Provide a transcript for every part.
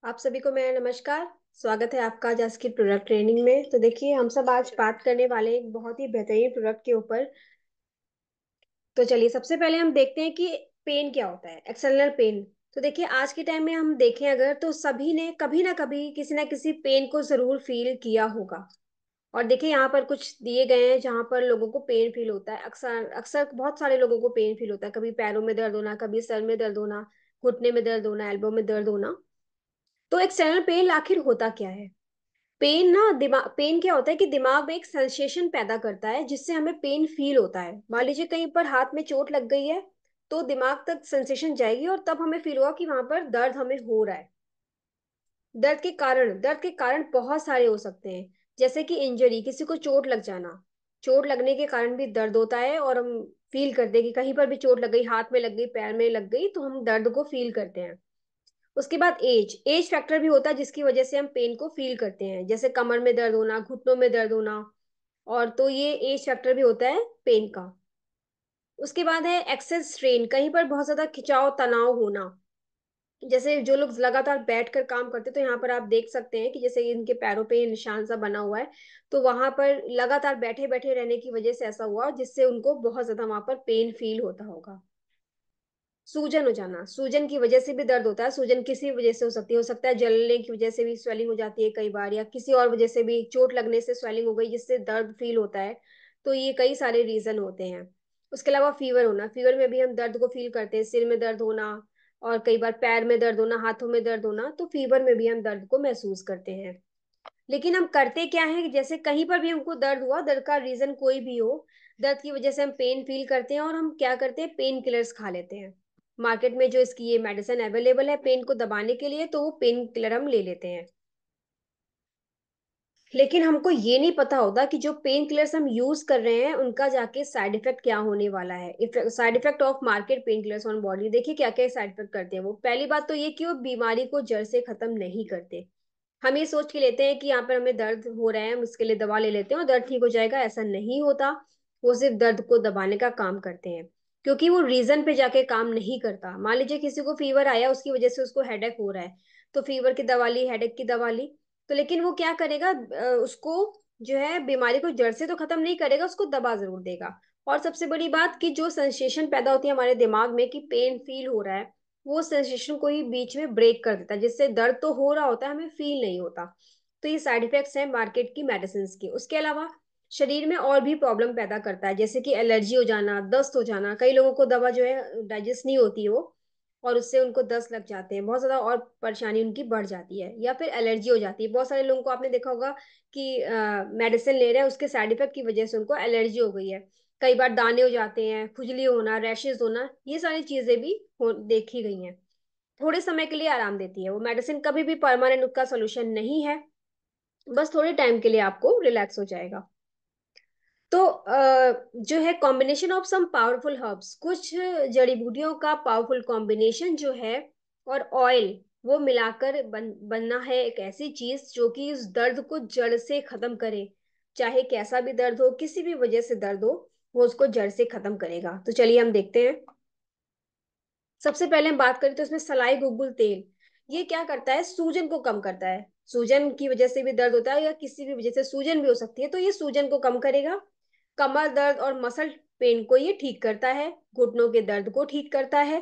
आप सभी को मेरा नमस्कार। स्वागत है आपका जस की प्रोडक्ट ट्रेनिंग में। तो देखिए, हम सब आज बात करने वाले हैं एक बहुत ही बेहतरीन प्रोडक्ट के ऊपर। तो चलिए, सबसे पहले हम देखते हैं कि पेन क्या होता है, एक्सटर्नल पेन। तो देखिए, आज के टाइम में हम देखें अगर, तो सभी ने कभी ना कभी किसी ना किसी पेन को जरूर फील किया होगा। और देखिए, यहाँ पर कुछ दिए गए हैं जहाँ पर लोगों को पेन फील होता है। अक्सर अक्सर बहुत सारे लोगों को पेन फील होता है, कभी पैरों में दर्द होना, कभी सर में दर्द होना, घुटने में दर्द होना, एल्बो में दर्द होना। तो एक्सटर्नल पेन आखिर होता क्या है? पेन ना दिमाग पेन क्या होता है कि दिमाग में एक सेंसेशन पैदा करता है जिससे हमें पेन फील होता है। मान लीजिए कहीं पर हाथ में चोट लग गई है, तो दिमाग तक सेंसेशन जाएगी और तब हमें फील होगा कि वहां पर दर्द हमें हो रहा है। दर्द के कारण बहुत सारे हो सकते हैं। जैसे कि इंजरी, किसी को चोट लग जाना। चोट लगने के कारण भी दर्द होता है और हम फील करते हैं कि कहीं पर भी चोट लग गई, हाथ में लग गई, पैर में लग गई, तो हम दर्द को फील करते हैं। उसके बाद एज एज फैक्टर भी होता है जिसकी वजह से हम पेन को फील करते हैं, जैसे कमर में दर्द होना, घुटनों में दर्द होना। और तो ये एज फैक्टर भी होता है पेन का। उसके बाद है एक्सेस स्ट्रेन, कहीं पर बहुत ज्यादा खिंचाव तनाव होना। जैसे जो लोग लगातार बैठ कर काम करते हैं, तो यहाँ पर आप देख सकते हैं कि जैसे इनके पैरों पे ये निशान सा बना हुआ है। तो वहां पर लगातार बैठे बैठे रहने की वजह से ऐसा हुआ, जिससे उनको बहुत ज्यादा वहां पर पेन फील होता होगा। सूजन हो जाना, सूजन की वजह से भी दर्द होता है। सूजन किसी वजह से हो सकता है जलने की वजह से भी स्वेलिंग हो जाती है कई बार, या किसी और वजह से भी चोट लगने से स्वेलिंग हो गई जिससे दर्द फील होता है। तो ये कई सारे रीजन होते हैं। उसके अलावा फीवर होना, फीवर में भी हम दर्द को फील करते हैं, सिर में दर्द होना और कई बार पैर में दर्द होना, हाथों में दर्द होना। तो फीवर में भी हम दर्द को महसूस करते हैं। लेकिन हम करते क्या है कि जैसे कहीं पर भी हमको दर्द हुआ, दर्द का रीजन कोई भी हो, दर्द की वजह से हम पेन फील करते हैं और हम क्या करते हैं, पेन किलर्स खा लेते हैं। मार्केट में जो इसकी ये मेडिसिन अवेलेबल है पेन को दबाने के लिए, तो वो पेन किलर हम ले लेते हैं। लेकिन हमको ये नहीं पता होता कि जो पेन किलर्स हम यूज कर रहे हैं उनका जाके साइड इफेक्ट क्या होने वाला है। Side effect of market pain killers on body, देखिए क्या क्या साइड इफेक्ट करते हैं वो। पहली बात तो ये कि वो बीमारी को जड़ से खत्म नहीं करते। हम ये सोच के लेते हैं कि यहाँ पर हमें दर्द हो रहा है, हम इसके लिए दवा ले लेते हैं और दर्द ठीक हो जाएगा, ऐसा नहीं होता। वो सिर्फ दर्द को दबाने का काम करते हैं, क्योंकि वो रीजन पे जाके काम नहीं करता। मान लीजिए किसी को फीवर आया, उसकी वजह से उसको हेडेक हो रहा है, तो फीवर की दवा ली, हेडेक की दवा ली। तो लेकिन वो क्या करेगा, उसको जो है बीमारी को जड़ से तो खत्म नहीं करेगा, उसको दबा जरूर देगा। और सबसे बड़ी बात कि जो सेंसेशन पैदा होती है हमारे दिमाग में कि पेन फील हो रहा है, वो सेंसेशन को ही बीच में ब्रेक कर देता है, जिससे दर्द तो हो रहा होता है, हमें फील नहीं होता। तो ये साइड इफेक्ट्स हैं मार्केट की मेडिसिन के। उसके अलावा शरीर में और भी प्रॉब्लम पैदा करता है, जैसे कि एलर्जी हो जाना, दस्त हो जाना। कई लोगों को दवा जो है डाइजेस्ट नहीं होती वो, और उससे उनको दस्त लग जाते हैं बहुत ज्यादा, और परेशानी उनकी बढ़ जाती है। या फिर एलर्जी हो जाती है, बहुत सारे लोगों को आपने देखा होगा कि मेडिसिन ले रहे हैं, उसके साइड इफेक्ट की वजह से उनको एलर्जी हो गई है। कई बार दाने हो जाते हैं, खुजली होना, रैशेज होना, ये सारी चीजें भी देखी गई हैं। थोड़े समय के लिए आराम देती है वो मेडिसिन, कभी भी परमानेंट उसका सोल्यूशन नहीं है। बस थोड़े टाइम के लिए आपको रिलैक्स हो जाएगा। तो जो है combination of some powerful herbs, कुछ जड़ी बूटियों का पावरफुल कॉम्बिनेशन जो है, और ऑयल, वो मिलाकर बनना है एक ऐसी चीज जो कि उस दर्द को जड़ से खत्म करे। चाहे कैसा भी दर्द हो, किसी भी वजह से दर्द हो, वो उसको जड़ से खत्म करेगा। तो चलिए हम देखते हैं। सबसे पहले हम बात करें तो इसमें सलाई गुगुल तेल, ये क्या करता है, सूजन को कम करता है। सूजन की वजह से भी दर्द होता है, या किसी भी वजह से सूजन भी हो सकती है, तो ये सूजन को कम करेगा। कमर दर्द और मसल पेन को ये ठीक करता है। घुटनों के दर्द को ठीक करता है।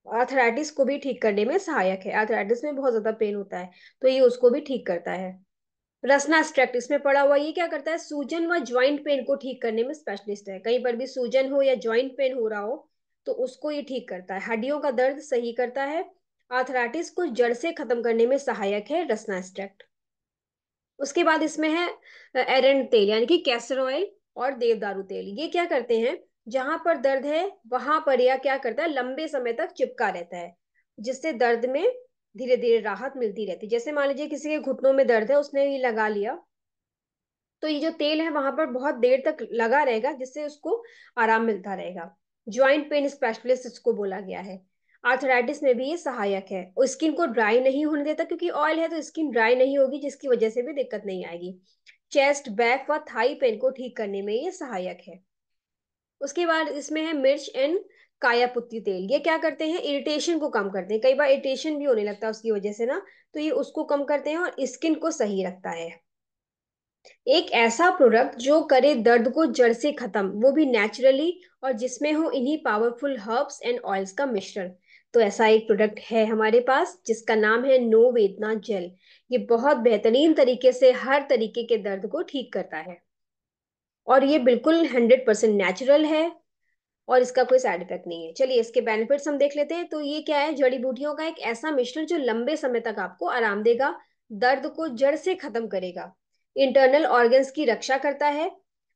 आर्थराइटिस को भी ठीक करने में सहायक है, आर्थराइटिस में बहुत ज्यादा पेन होता है, तो ये उसको भी ठीक करता है। रसना स्ट्रेक्ट इसमें पड़ा हुआ, ये क्या करता है, सूजन व ज्वाइंट पेन को ठीक करने में स्पेशलिस्ट है। कहीं पर भी सूजन हो या ज्वाइंट पेन हो रहा हो, तो उसको ये ठीक करता है। हड्डियों का दर्द सही करता है। आर्थराइटिस को जड़ से खत्म करने में सहायक है रसना स्ट्रेक्ट। उसके बाद इसमें है एरेंड तेल, यानी कि कैस्टर ऑयल और देवदारू तेल। ये क्या करते हैं, जहां पर दर्द है वहां पर यह क्या करता है, लंबे समय तक चिपका रहता है, जिससे दर्द में धीरे धीरे राहत मिलती रहती है। जैसे मान लीजिए किसी के घुटनों में दर्द है, उसने ये लगा लिया, तो ये जो तेल है वहां पर बहुत देर तक लगा रहेगा, जिससे उसको आराम मिलता रहेगा। ज्वाइंट पेन स्पेशलिस्ट इसको बोला गया है। आर्थराइटिस में भी ये सहायक है, और स्किन को ड्राई नहीं होने देता, क्योंकि ऑयल है तो स्किन ड्राई नहीं होगी, जिसकी वजह से भी दिक्कत नहीं आएगी। चेस्ट, बैक व थाई पेन को ठीक करने में ये सहायक है। उसके बाद इसमें है मिर्च एंड कायापुत्ती तेल, ये क्या करते हैं, इरिटेशन को कम करते हैं, कई बार इरिटेशन भी होने लगता है उसकी वजह से ना, तो ये उसको कम करते हैं और स्किन को सही रखता है। एक ऐसा प्रोडक्ट जो करे दर्द को जड़ से खत्म, वो भी नेचुरली, और जिसमें हो इन्हीं पावरफुल हर्ब्स एंड ऑयल्स का मिश्रण। तो ऐसा एक प्रोडक्ट है हमारे पास जिसका नाम है नो वेदना जेल। ये बहुत बेहतरीन तरीके से हर तरीके के दर्द को ठीक करता है, और ये बिल्कुल 100% नेचुरल है, और इसका कोई साइड इफेक्ट नहीं है। चलिए इसके बेनिफिट्स हम देख लेते हैं। तो ये क्या है, जड़ी बूटियों का एक ऐसा मिश्रण जो लंबे समय तक आपको आराम देगा, दर्द को जड़ से खत्म करेगा, इंटरनल ऑर्गन्स की रक्षा करता है,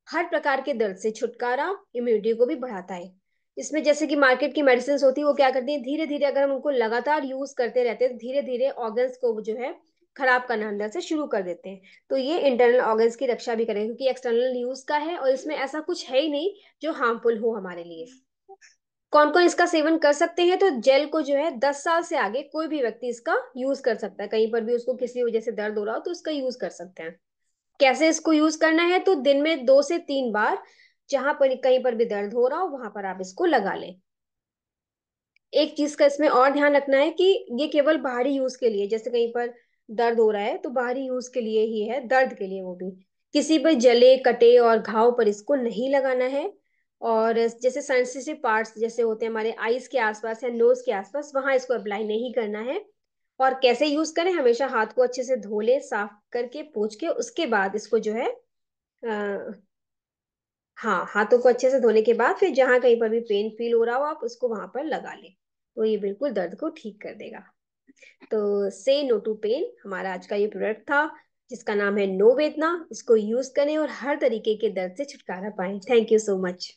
हर प्रकार के दर्द से छुटकारा, इम्यूनिटी को भी बढ़ाता है। इसमें जैसे कि मार्केट की मेडिसिन होती है वो क्या करती है, धीरे धीरे अगर हम उनको लगातार यूज करते रहते हैं तो धीरे धीरे ऑर्गन्स को जो है खराब करना अंदर से शुरू कर देते हैं। तो ये इंटरनल ऑर्गन्स की रक्षा भी करेगा क्योंकि एक्सटर्नल यूज का है, और इसमें ऐसा कुछ है ही नहीं जो हार्मफुल हो हमारे लिए। कौन कौन इसका सेवन कर सकते हैं, तो जेल को जो है 10 साल से आगे कोई भी व्यक्ति इसका यूज कर सकता है, कहीं पर भी उसको किसी वजह से दर्द हो रहा हो तो इसका यूज कर सकते हैं। कैसे इसको यूज करना है, तो दिन में 2 से 3 बार, जहां पर कहीं पर भी दर्द हो रहा हो वहां पर आप इसको लगा लें। एक चीज का इसमें और ध्यान रखना है कि ये केवल बाहरी यूज के लिए, जैसे कहीं पर दर्द हो रहा है तो बाहरी यूज के लिए ही है, दर्द के लिए वो भी, किसी पर जले कटे और घाव पर इसको नहीं लगाना है। और जैसे सेंसिटिव पार्ट्स जैसे होते हैं हमारे आईज के आसपास या नोज के आसपास, वहां इसको अप्लाई नहीं करना है। और कैसे यूज करें, हमेशा हाथ को अच्छे से धो ले, साफ करके पोंछ के, उसके बाद इसको जो है हाँ, हाथों को अच्छे से धोने के बाद फिर जहां कहीं पर भी पेन फील हो रहा हो आप उसको वहां पर लगा लें, तो ये बिल्कुल दर्द को ठीक कर देगा। तो से नो टू पेन हमारा आज का ये प्रोडक्ट था जिसका नाम है नो वेदना। इसको यूज करें और हर तरीके के दर्द से छुटकारा पाएं। Thank you so much.